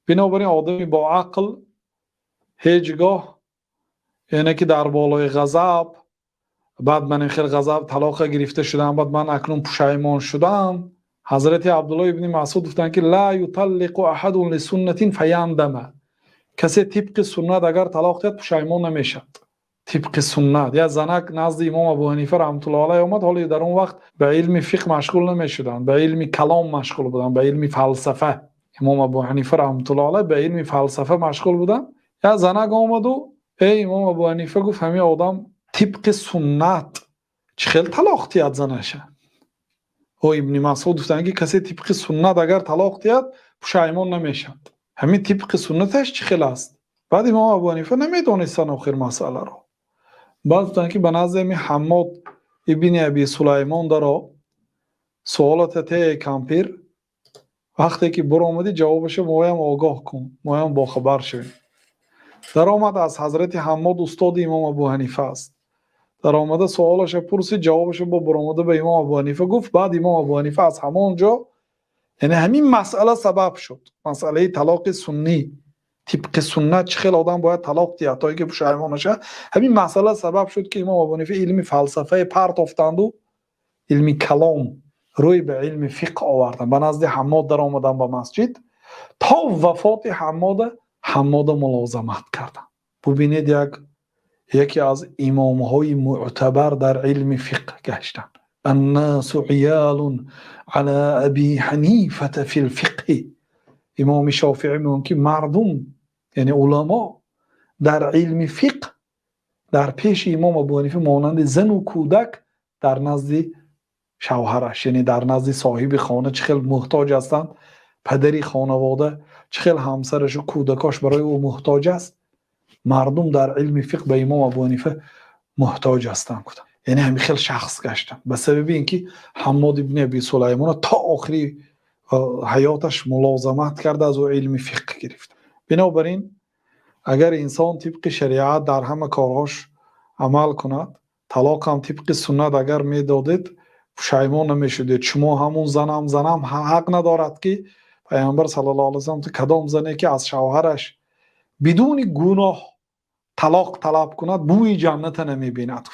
بنابراین آدمی با عقل هیچگاه اینه که در بالای غضب بعد من این خیلی غضب طلاق گرفته شدم بعد من اکنون پشیمان شدم. حضرت عبدالله ابن مسعود گفتن که لا یطلق احد لسنة فیندم، کسی طبق سنت اگر طلاق داد پشیمان نمیشد. طبق سنت یا زنک نزد امام ابو حنیفه رحمت الله علیه اومد، حالا در اون وقت به علم فقه مشغول نمیشدن، به علم کلام مشغول بودن، به علم فلسفه. امام ابو حنیفه رحمت الله علیه به علم فلسفه مشغول بودن. یا زنک آمد و امام ابو حنیفه گفت همین آدم طبق سنت چه خیلی طلاق داد زنشه. و ابن مسعود گفتن که کسی طبق سنت اگر طلاق داد پشیمان نمیشد. همین طبق سنتش چه خیلی است. بعد امام ابو حنیفه نمیدونستن آخر مسئله رو. بعد گفتن که به نزد حماد ابن ابی سلیمان داره سوالات ته کمپیر، وقتی که برو آمدی جوابش مایم آگاه کن، مایم با خبر شویم. در آمد از حضرت حماد استاد امام ابو حنیفه است. در آمده سوالش پرسید، جوابش با برآمده به امام ابو حنیفه گفت. بعد امام ابو حنیفه از همونجا، یعنی همین مسئله سبب شد، مسئله طلاق سنی طبق سنت چه خیلی آدم باید طلاق دید تا اینکه پشیمان نشه، همین مسئله سبب شد که امام ابو حنیفه علم فلسفه پرت افتند و علم کلام روی به علم فقه آوردن. به نزد حماد در آمدن با مسجد تا وفات حماد ملازمت کردن. ببینید یکی از امامهای معتبر در علم فقه گشتن. الناس عیال على ابی حنیفه فی الفقه. امام شافعی میگن که مردم یعنی علما در علم فقه در پیش امام ابو حنیفه مانند زن و کودک در نزد شوهرش، یعنی در نزد صاحب خانه چه خیلی محتاج هستند. پدری خانواده چه خیلی همسرش و کودکاش برای او محتاج است. مردم در علم فقه به امام ابو حنیفه محتاج هستند. یعنی همین خیلی شخص گشتن به سبب اینکه حماد ابن ابی سلیمان تا آخری حیاتش ملازمت کرده، از او علم فقه گرفت. بنابراین اگر انسان طبق شریعت در همه کارهاش عمل کند، طلاق هم طبق سنت اگر میدادید پشیمان نمیشدید. شما همون زنم حق ندارد که پیامبر صلی الله علیه و سلم کدام زنی که از شوهرش بدون گناه طلاق طلب کند بوی جنت نمیبیند.